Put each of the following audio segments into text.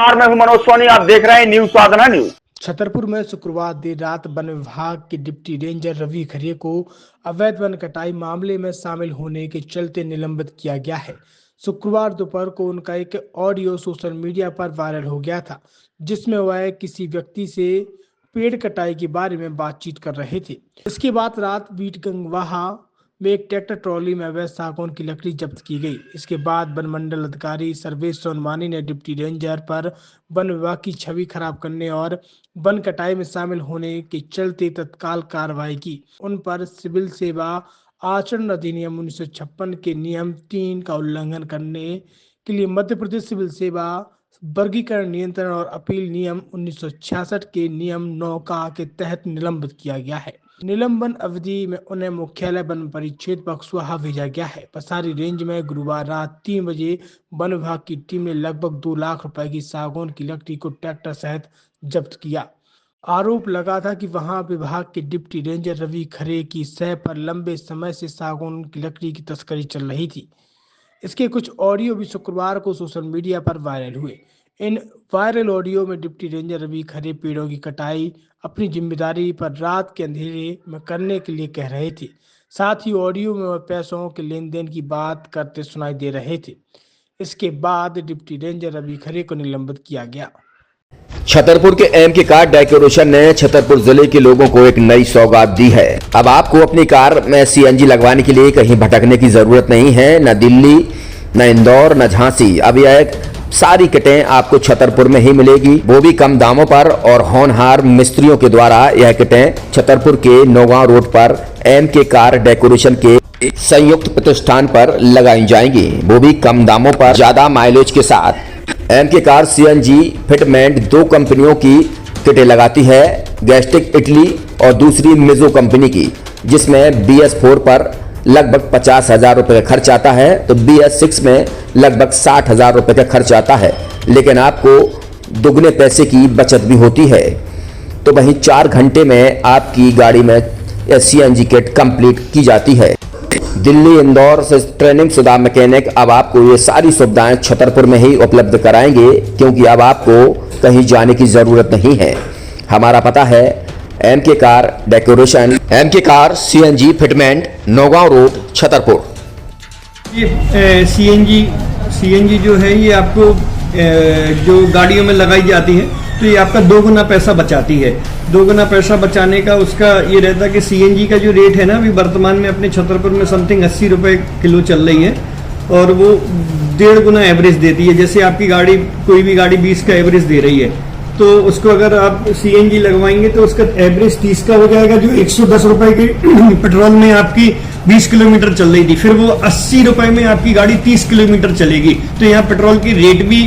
नमस्कार, मैं हूं मनोज सोनी। आप देख रहे हैं न्यूज साधना न्यूज। छतरपुर में शुक्रवार देर रात वन विभाग के डिप्टी रेंजर रवि खरे को अवैध वन कटाई मामले में शामिल होने के चलते निलंबित किया गया है। शुक्रवार दोपहर को उनका एक ऑडियो सोशल मीडिया पर वायरल हो गया था, जिसमें वह किसी व्यक्ति से पेड़ कटाई के बारे में बातचीत कर रहे थे। इसके बाद रात बीट गंगवाहा में एक ट्रैक्टर ट्रॉली में अवैध सागौन की लकड़ी जब्त की गई। इसके बाद वन मंडल अधिकारी सर्वेश सोनवानी ने डिप्टी रेंजर पर वन विभाग की छवि खराब करने और वन कटाई में शामिल होने के चलते तत्काल कार्रवाई की। उन पर सिविल सेवा आचरण अधिनियम 1956 के नियम 3 का उल्लंघन करने के लिए मध्य प्रदेश सिविल सेवा वर्गीकरण नियंत्रण और अपील नियम 1966 के नियम 9 का के तहत निलंबित किया गया है। निलंबन अवधि में उन्हें मुख्यालय वन परिक्षेत्र बक्सवाहा भेजा गया है। पसारी रेंज में गुरुवार रात 3 बजे वन विभाग की टीम ने लगभग 2 लाख रुपए की सागौन की लकड़ी को ट्रैक्टर सहित जब्त किया। आरोप लगा था कि वहां विभाग के डिप्टी रेंजर रवि खरे की सह पर लंबे समय से सागौन की लकड़ी की तस्करी चल रही थी। इसके कुछ ऑडियो भी शुक्रवार को सोशल मीडिया पर वायरल हुए। इन वायरल ऑडियो में डिप्टी रेंजर रवि खरे पेड़ों की कटाई अपनी जिम्मेदारी पर रात के अंधेरे में करने के लिए कह रहे थे। साथ ही ऑडियो में वह पैसों के लेन देन की बात करते सुनाई दे रहे थे। इसके बाद डिप्टी रेंजर रवि खरे को निलंबित किया गया। छतरपुर के एम के कार डेकोरेशन ने छतरपुर जिले के लोगों को एक नई सौगात दी है। अब आपको अपनी कार में सीएनजी लगवाने के लिए कहीं भटकने की जरूरत नहीं है। न दिल्ली, न इंदौर, न झांसी। अब यह सारी किटें आपको छतरपुर में ही मिलेगी, वो भी कम दामों पर और होनहार मिस्त्रियों के द्वारा। यह किटें छतरपुर के नौगांव रोड पर एम के कार डेकोरेशन के संयुक्त प्रतिष्ठान पर लगाई जाएंगी, वो भी कम दामों पर, ज्यादा माइलेज के साथ। एम के कार सीएनजी फिटमेंट 2 कंपनियों की किटें लगाती है, गैस्टिक इटली और दूसरी मिजो कंपनी की, जिसमें BS4 पर लगभग 50,000 रुपए का खर्च आता है, तो BS6 में लगभग 60,000 रुपए का खर्च आता है। लेकिन आपको दुगने पैसे की बचत भी होती है। तो वहीं 4 घंटे में आपकी गाड़ी में सीएनजी किट कंप्लीट की जाती है। दिल्ली, इंदौर से ट्रेनिंग शुदा मैकेनिक अब आपको ये सारी सुविधाएं छतरपुर में ही उपलब्ध कराएंगे, क्योंकि अब आपको कहीं जाने की जरूरत नहीं है। हमारा पता है एम के कार डेकोरेशन, एम के car CNG fitment, Naugaon road, Chhatarpur. ये सीएनजी जो है ये आपको जो गाड़ियों में लगाई जाती है, तो ये आपका 2 गुना पैसा बचाती है। 2 गुना पैसा बचाने का उसका ये रहता है कि सीएनजी का जो रेट है ना, अभी वर्तमान में अपने छतरपुर में समथिंग 80 रुपए किलो चल रही है, और वो 1.5 गुना एवरेज देती है। जैसे आपकी गाड़ी, कोई भी गाड़ी 20 का एवरेज दे रही है, तो उसको अगर आप सीएनजी लगवाएंगे तो उसका एवरेज 30 का हो जाएगा। जो 110 रुपए की पेट्रोल में आपकी 20 किलोमीटर चल रही थी, फिर वो 80 रुपए में आपकी गाड़ी 30 किलोमीटर चलेगी। तो यहाँ पेट्रोल की रेट भी,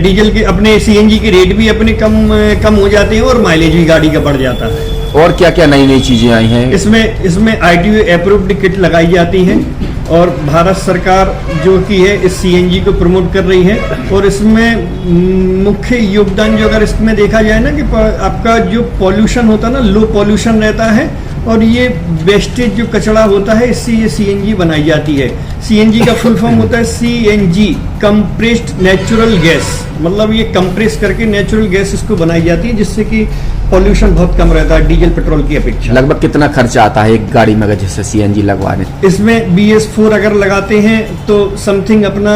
डीजल के, अपने सीएनजी के रेट भी अपने कम हो जाते हैं और माइलेज भी गाड़ी का बढ़ जाता है। और क्या क्या नई नई चीजें आई हैं? इसमें ITO अप्रूव्ड किट लगाई जाती है, और भारत सरकार जो की है इस सीएनजी को प्रमोट कर रही है। और इसमें मुख्य योगदान जो अगर इसमें देखा जाए ना, कि आपका जो पॉल्यूशन होता है ना, लो पॉल्यूशन रहता है, और ये वेस्टेज जो कचरा होता है, इससे ये सीएनजी बनाई जाती है। सीएनजी का फुल फॉर्म होता है CNG, कंप्रेस्ड नेचुरल गैस। मतलब ये कंप्रेस करके नेचुरल गैस इसको बनाई जाती है, जिससे कि पॉल्यूशन बहुत कम रहता है डीजल पेट्रोल की अपेक्षा। लगभग कितना खर्चा आता है एक गाड़ी में अगर जैसे सीएनजी लगवाने? इसमें BS4 अगर लगाते हैं तो समथिंग अपना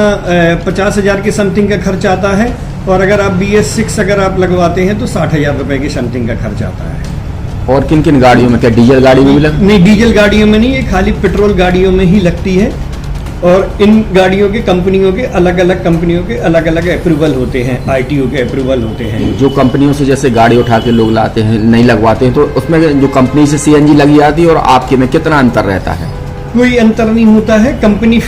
50,000 के समथिंग का खर्च आता है, और अगर आप BS6 अगर आप लगवाते हैं तो 60,000 रुपए की समथिंग का खर्च आता है। और किन किन गाड़ियों में? क्या डीजल गाड़ी में भी लगती? नहीं, डीजल गाड़ियों में नहीं, ये खाली पेट्रोल गाड़ियों में ही लगती है। और इन गाड़ियों के कंपनियों के अलग अलग अप्रूवल होते हैं, ITO के अप्रूवल होते हैं। जो कंपनियों से जैसे गाड़ी उठा के लोग लाते हैं, नहीं लगवाते हैं, तो उसमें जो कंपनी से सीएनजी लगी जाती है और आपके में कितना अंतर रहता है? कोई अंतर नहीं होता है। कंपनी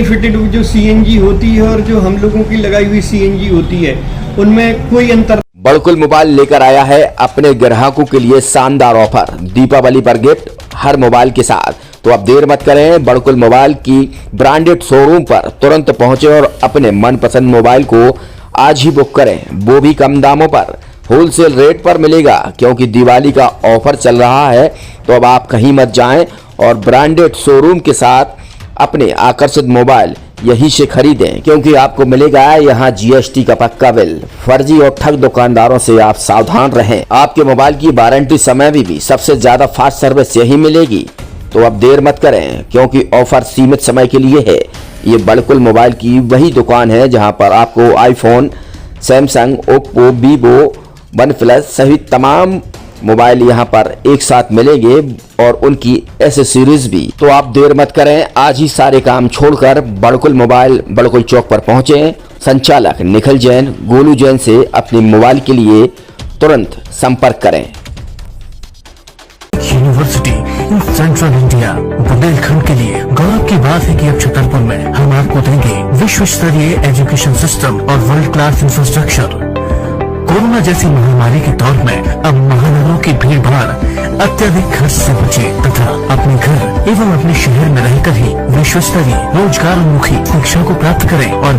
फिटेड जो सीएनजी होती है और जो हम लोगों की लगाई हुई सीएनजी होती है, उनमें कोई अंतर। बड़कुल मोबाइल लेकर आया है अपने ग्राहकों के लिए शानदार ऑफर, दीपावली पर गिफ्ट हर मोबाइल के साथ। तो अब देर मत करें, बड़कुल मोबाइल की ब्रांडेड शोरूम पर तुरंत पहुंचे और अपने मनपसंद मोबाइल को आज ही बुक करें, वो भी कम दामों पर, होलसेल रेट पर मिलेगा, क्योंकि दिवाली का ऑफर चल रहा है। तो अब आप कहीं मत जाएं और ब्रांडेड शोरूम के साथ अपने आकर्षित मोबाइल यहीं से खरीदें, क्योंकि आपको मिलेगा यहाँ GST का पक्का बिल। फर्जी और ठग दुकानदारों से आप सावधान रहें। आपके मोबाइल की वारंटी समय में भी सबसे ज्यादा फास्ट सर्विस यही मिलेगी। तो अब देर मत करें, क्योंकि ऑफर सीमित समय के लिए है। ये बड़कुल मोबाइल की वही दुकान है जहां पर आपको iPhone, Samsung, Oppo, Vivo, OnePlus सहित तमाम मोबाइल यहां पर एक साथ मिलेंगे और उनकी एसेसरीज भी। तो आप देर मत करें, आज ही सारे काम छोड़कर बड़कुल मोबाइल बड़कुल चौक पर पहुंचे। संचालक निखिल जैन, गोलू जैन से अपने मोबाइल के लिए तुरंत संपर्क करें। University in central India Bundelkhand के लिए गौरव की बात है कि अब छतरपुर में हम आपको देंगे विश्व स्तरीय एजुकेशन सिस्टम और वर्ल्ड क्लास इंफ्रास्ट्रक्चर। कोरोना जैसी महामारी के दौर में अब महानगरों की भीड़ भाड़ अत्यधिक खर्च से बचे तथा अपने घर एवं अपने शहर में रहकर ही विश्व स्तरीय रोजगार उन्मुखी शिक्षा को प्राप्त करें और